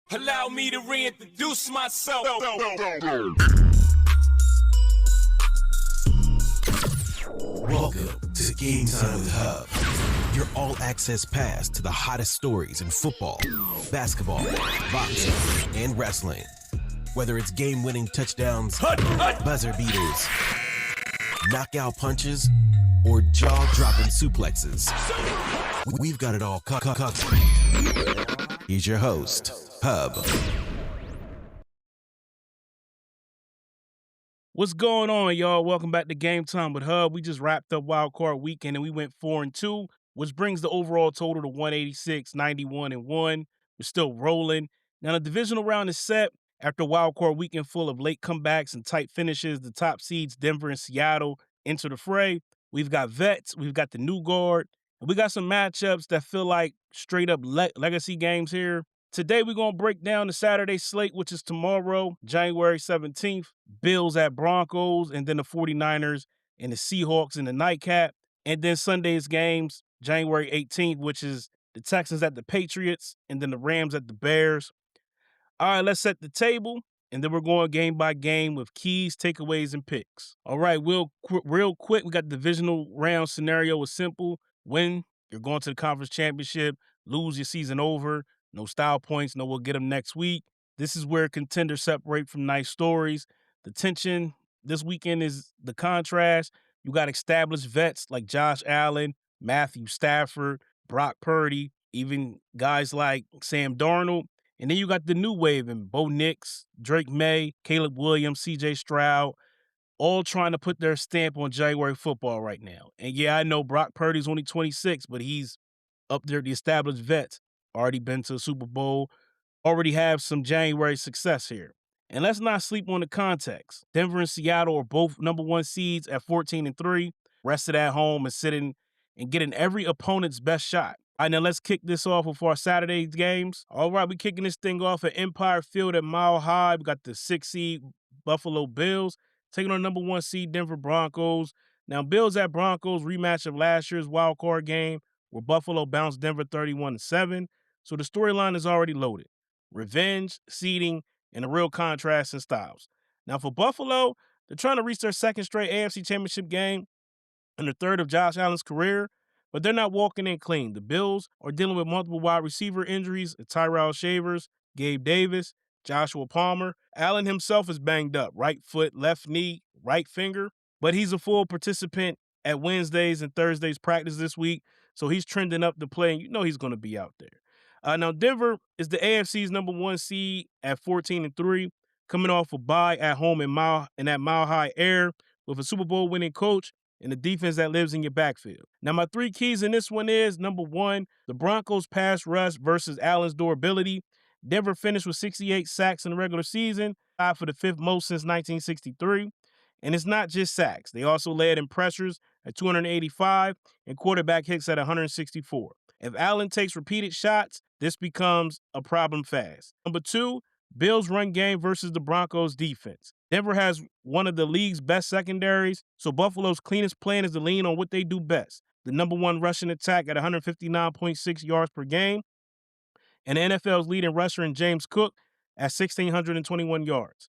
Allow me to reintroduce myself. Welcome to Game Time with Hubb, your all-access pass to the hottest stories in football, basketball, boxing, and wrestling. Whether it's game-winning touchdowns, buzzer beaters, knockout punches, or jaw-dropping suplexes, we've got it all covered. He's your host, Hubb. What's going on, y'all? Welcome back to Game Time with Hubb. We just wrapped up Wild Card Weekend and we went 4-2, which brings the overall total to 186, 91-1. We're still rolling. Now the divisional round is set after Wild Card Weekend full of late comebacks and tight finishes. The top seeds, Denver and Seattle, enter the fray. We've got vets, we've got the new guard, and we got some matchups that feel like straight up legacy games here. Today, we're going to break down the Saturday slate, which is tomorrow, January 17th. Bills at Broncos, and then the 49ers and the Seahawks in the nightcap. And then Sunday's games, January 18th, which is the Texans at the Patriots, and then the Rams at the Bears. All right, let's set the table, and then we're going game by game with keys, takeaways, and picks. All right, real quick, we got the divisional round scenario is simple. Win, you're going to the conference championship. Lose, your season over. No style points, no we'll get them next week. This is where contenders separate from nice stories. The tension this weekend is the contrast. You got established vets like Josh Allen, Matthew Stafford, Brock Purdy, even guys like Sam Darnold. And then you got the new wave in Bo Nix, Drake May, Caleb Williams, C.J. Stroud, all trying to put their stamp on January football right now. And yeah, I know Brock Purdy's only 26, but he's up there, the established vets. Already been to the Super Bowl, already have some January success here. And let's not sleep on the context. Denver and Seattle are both number one seeds at 14-3, rested at home and sitting and getting every opponent's best shot. All right, now let's kick this off with our Saturday games. All right, we're kicking this thing off at Empire Field at Mile High. We got the 6 seed Buffalo Bills taking on number 1 seed Denver Broncos. Now, Bills at Broncos, rematch of last year's wild card game where Buffalo bounced Denver 31-7. So the storyline is already loaded. Revenge, seeding, and a real contrast in styles. Now for Buffalo, they're trying to reach their second straight AFC Championship game and the third of Josh Allen's career, but they're not walking in clean. The Bills are dealing with multiple wide receiver injuries, Tyrell Shavers, Gabe Davis, Joshua Palmer. Allen himself is banged up, right foot, left knee, right finger, but he's a full participant at Wednesdays and Thursdays practice this week, so he's trending up to play, and you know he's going to be out there. Now, Denver is the AFC's number 1 seed at 14-3, coming off a bye at home in that Mile High Air with a Super Bowl winning coach and a defense that lives in your backfield. Now, my 3 keys in this one is, number 1, the Broncos pass rush versus Allen's durability. Denver finished with 68 sacks in the regular season, tied for the 5th most since 1963. And it's not just sacks. They also led in pressures at 285 and quarterback hits at 164. If Allen takes repeated shots, this becomes a problem fast. Number 2, Bills run game versus the Broncos defense. Denver has one of the league's best secondaries, so Buffalo's cleanest plan is to lean on what they do best. The number 1 rushing attack at 159.6 yards per game, and the NFL's leading rusher in James Cook at 1,621 yards.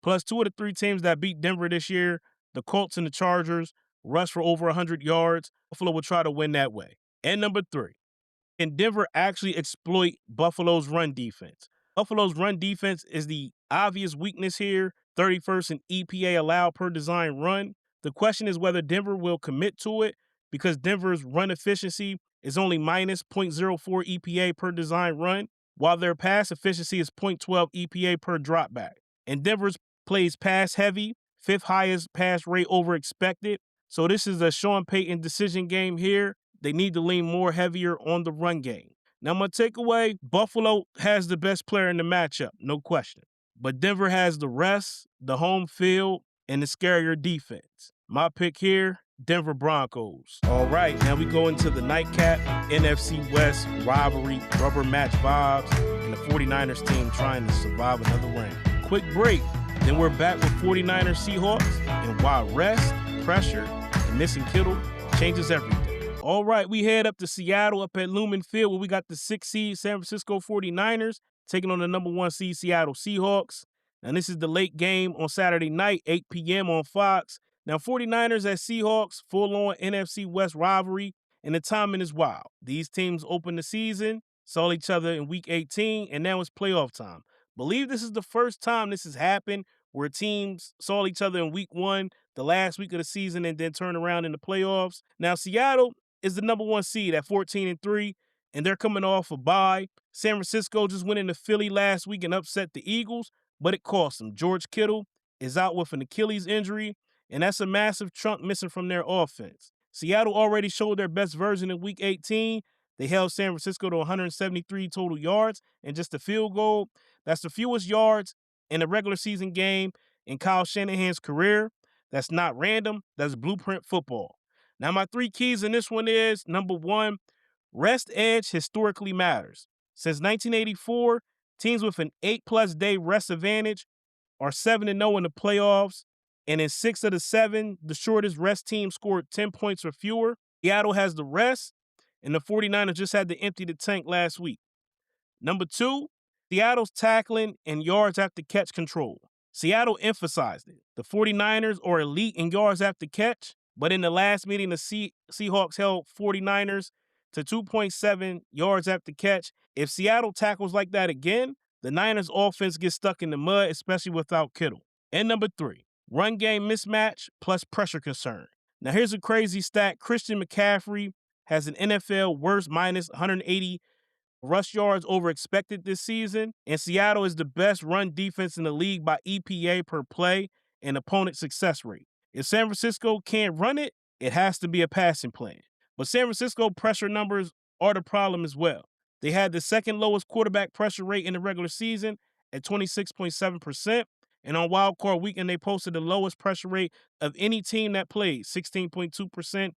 Plus 2 of the 3 teams that beat Denver this year, the Colts and the Chargers, rush for over 100 yards. Buffalo will try to win that way. And number 3, can Denver actually exploit Buffalo's run defense? Buffalo's run defense is the obvious weakness here, 31st in EPA allowed per design run. The question is whether Denver will commit to it because Denver's run efficiency is only minus 0.04 EPA per design run, while their pass efficiency is 0.12 EPA per dropback. And Denver's plays pass heavy, 5th highest pass rate over expected. So this is a Sean Payton decision game here. They need to lean more heavier on the run game. Now, my takeaway, Buffalo has the best player in the matchup, no question. But Denver has the rest, the home field, and the scarier defense. My pick here, Denver Broncos. All right, now we go into the nightcap, NFC West rivalry, rubber match vibes, and the 49ers team trying to survive another round. Quick break, then we're back with 49ers Seahawks, and why rest, pressure, and missing Kittle changes everything. All right, we head up to Seattle up at Lumen Field where we got the 6th seed San Francisco 49ers taking on the number 1 seed Seattle Seahawks. Now, this is the late game on Saturday night, 8 p.m. on Fox. Now, 49ers at Seahawks, full-on NFC West rivalry, and the timing is wild. These teams opened the season, saw each other in Week 18, and now it's playoff time. Believe this is the first time this has happened where teams saw each other in Week 1, the last week of the season, and then turn around in the playoffs. Now, Seattle is the number 1 seed at 14-3, and they're coming off a bye. San Francisco just went into Philly last week and upset the Eagles, but it cost them. George Kittle is out with an Achilles injury, and that's a massive chunk missing from their offense. Seattle already showed their best version in Week 18. They held San Francisco to 173 total yards and just a field goal. That's the fewest yards in a regular season game in Kyle Shanahan's career. That's not random. That's blueprint football. Now, my 3 keys in this one is, number 1, rest edge historically matters. Since 1984, teams with an 8+ day rest advantage are 7-0 in the playoffs, and in 6 of the 7, the shortest rest team scored 10 points or fewer. Seattle has the rest, and the 49ers just had to empty the tank last week. Number 2, Seattle's tackling and yards after catch control. Seattle emphasized it. The 49ers are elite in yards after catch, but in the last meeting, the Seahawks held 49ers to 2.7 yards after catch. If Seattle tackles like that again, the Niners offense gets stuck in the mud, especially without Kittle. And number 3, run game mismatch plus pressure concern. Now, here's a crazy stat. Christian McCaffrey has an NFL worst minus 180 rush yards over expected this season, and Seattle is the best run defense in the league by EPA per play and opponent success rate. If San Francisco can't run it, it has to be a passing plan. But San Francisco pressure numbers are the problem as well. They had the second lowest quarterback pressure rate in the regular season at 26.7%, and on Wild Card Weekend, they posted the lowest pressure rate of any team that played, 16.2%.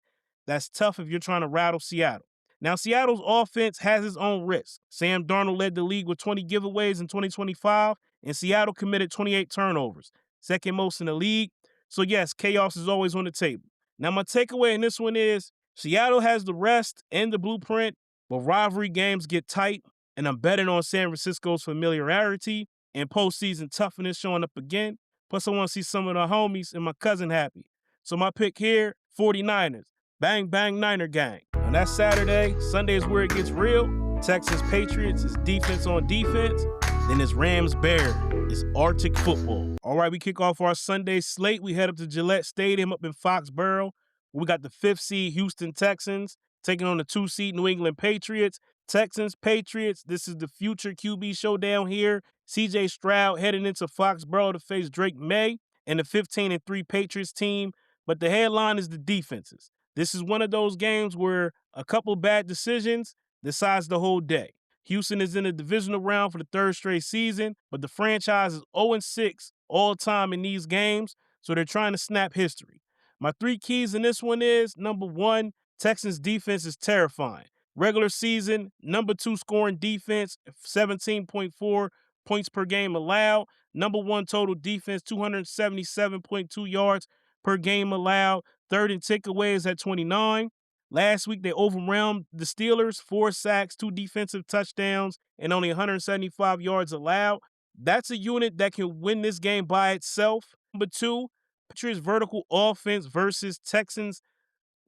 That's tough if you're trying to rattle Seattle. Now, Seattle's offense has its own risk. Sam Darnold led the league with 20 giveaways in 2025, and Seattle committed 28 turnovers, second most in the league. So, yes, chaos is always on the table. Now, my takeaway in this one is Seattle has the rest and the blueprint, but rivalry games get tight, and I'm betting on San Francisco's familiarity and postseason toughness showing up again. Plus, I want to see some of the homies and my cousin happy. So, my pick here, 49ers. Bang, bang, Niner gang. On that Saturday, Sunday is where it gets real. Texans, Patriots is defense on defense. Then it's Rams, Bears. It's Arctic football. All right, we kick off our Sunday slate. We head up to Gillette Stadium up in Foxborough. We got the 5th seed Houston Texans taking on the 2 seed New England Patriots. Texans, Patriots, this is the future QB showdown here. C.J. Stroud heading into Foxborough to face Drake May and the 15-3 Patriots team. But the headline is the defenses. This is one of those games where a couple bad decisions decides the whole day. Houston is in the Divisional Round for the 3rd straight season, but the franchise is 0-6 all time in these games, so they're trying to snap history. My 3 keys in this one is, number 1, Texans defense is terrifying. Regular season, number 2 scoring defense, 17.4 points per game allowed. Number 1 total defense, 277.2 yards per game allowed. 3rd in takeaways at 29. Last week, they overwhelmed the Steelers, 4 sacks, 2 defensive touchdowns, and only 175 yards allowed. That's a unit that can win this game by itself. Number 2, Patriots vertical offense versus Texans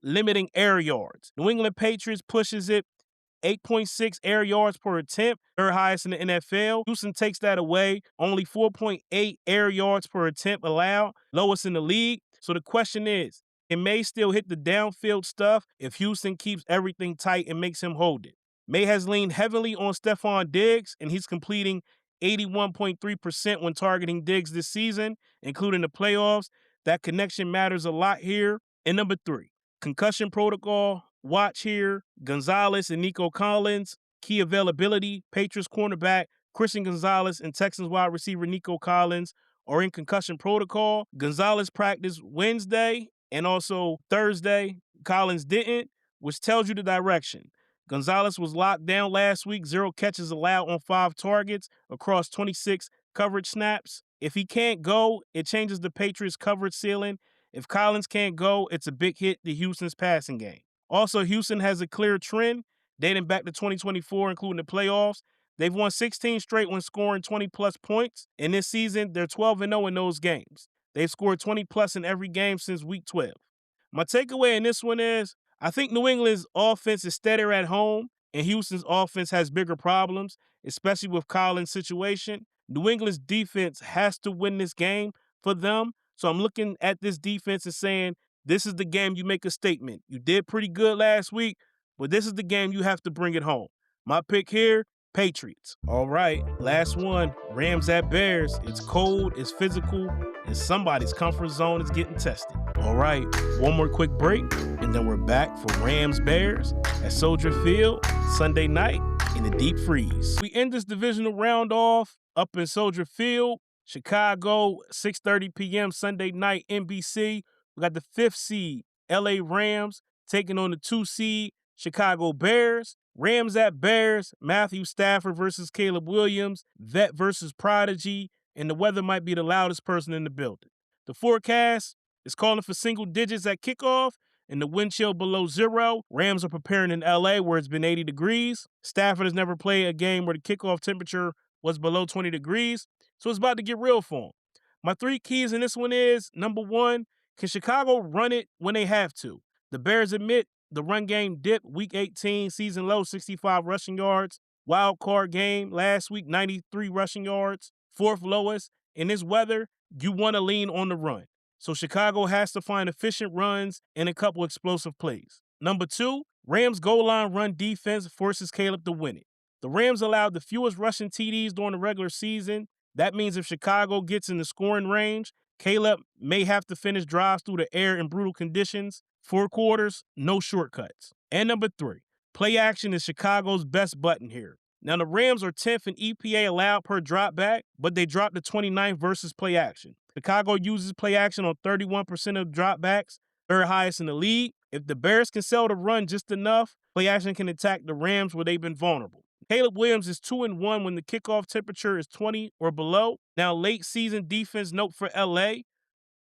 limiting air yards. New England Patriots pushes it 8.6 air yards per attempt, 3rd highest in the NFL. Houston takes that away, only 4.8 air yards per attempt allowed, lowest in the league. So the question is, it may still hit the downfield stuff if Houston keeps everything tight and makes him hold it. May has leaned heavily on Stephon Diggs, and he's completing 81.3% when targeting Diggs this season, including the playoffs. That connection matters a lot here. And number 3, concussion protocol, watch here. Gonzalez and Nico Collins, key availability. Patriots cornerback Christian Gonzalez and Texans wide receiver Nico Collins are in concussion protocol. Gonzalez practiced Wednesday and also Thursday. Collins didn't, which tells you the direction. Gonzalez was locked down last week, 0 catches allowed on 5 targets across 26 coverage snaps. If he can't go, it changes the Patriots' coverage ceiling. If Collins can't go, it's a big hit to Houston's passing game. Also, Houston has a clear trend dating back to 2024, including the playoffs. They've won 16 straight when scoring 20-plus points, and this season, they're 12-0 in those games. They've scored 20-plus in every game since Week 12. My takeaway in this one is, I think New England's offense is steadier at home, and Houston's offense has bigger problems, especially with Collins' situation. New England's defense has to win this game for them, so I'm looking at this defense and saying, this is the game you make a statement. You did pretty good last week, but this is the game you have to bring it home. My pick here, Patriots. All right, last one, Rams at Bears. It's cold, it's physical, and somebody's comfort zone is getting tested. All right, one more quick break, and then we're back for Rams-Bears at Soldier Field Sunday night in the deep freeze. We end this divisional round off up in Soldier Field, Chicago, 6:30 p.m. Sunday night, NBC. We got the 5th seed, LA Rams, taking on the 2 seed, Chicago Bears. Rams at Bears, Matthew Stafford versus Caleb Williams, vet versus prodigy, and the weather might be the loudest person in the building. The forecast is calling for single digits at kickoff and the wind chill below 0. Rams are preparing in LA where it's been 80 degrees. Stafford has never played a game where the kickoff temperature was below 20 degrees, so it's about to get real for him. My 3 keys in this one is, number 1, can Chicago run it when they have to? The Bears admit the run game dipped Week 18, season low, 65 rushing yards. Wild card game last week, 93 rushing yards, 4th lowest. In this weather, you want to lean on the run. So Chicago has to find efficient runs and a couple explosive plays. Number 2, Rams goal line run defense forces Caleb to win it. The Rams allowed the fewest rushing TDs during the regular season. That means if Chicago gets in the scoring range, Caleb may have to finish drives through the air in brutal conditions. 4 quarters, no shortcuts. And number 3, play action is Chicago's best button here. Now, the Rams are 10th in EPA allowed per drop back, but they dropped to 29th versus play action. Chicago uses play action on 31% of dropbacks, 3rd highest in the league. If the Bears can sell the run just enough, play action can attack the Rams where they've been vulnerable. Caleb Williams is 2-1 when the kickoff temperature is 20 or below. Now, late season defense note for LA,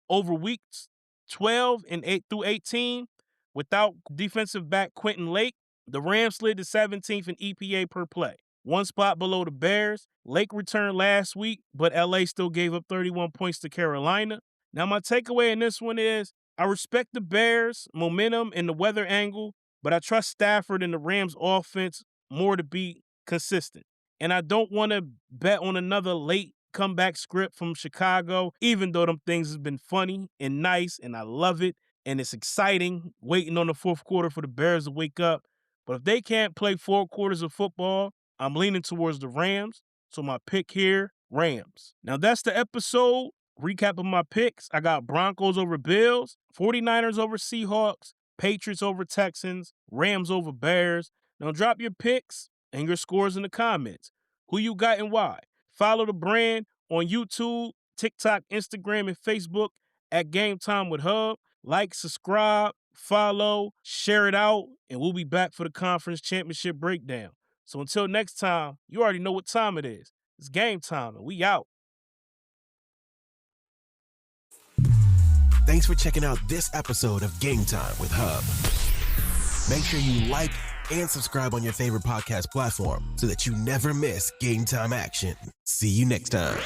over weeks 12 and 8 through 18, without defensive back Quentin Lake, the Rams slid to 17th in EPA per play. 1 spot below the Bears. Lake returned last week, but LA still gave up 31 points to Carolina. Now, my takeaway in this one is, I respect the Bears' momentum and the weather angle, but I trust Stafford and the Rams' offense more to be consistent. And I don't want to bet on another late comeback script from Chicago, even though them things have been funny and nice, and I love it, and it's exciting waiting on the 4th quarter for the Bears to wake up. But if they can't play 4 quarters of football, I'm leaning towards the Rams. So my pick here, Rams. Now that's the episode. Recap of my picks. I got Broncos over Bills, 49ers over Seahawks, Patriots over Texans, Rams over Bears. Now drop your picks and your scores in the comments. Who you got and why? Follow the brand on YouTube, TikTok, Instagram, and Facebook at Game Time with Hubb. Like, subscribe, follow, share it out, and we'll be back for the conference championship breakdown. So until next time, you already know what time it is. It's game time, and we out. Thanks for checking out this episode of Game Time with Hubb. Make sure you like and subscribe on your favorite podcast platform so that you never miss Game Time action. See you next time.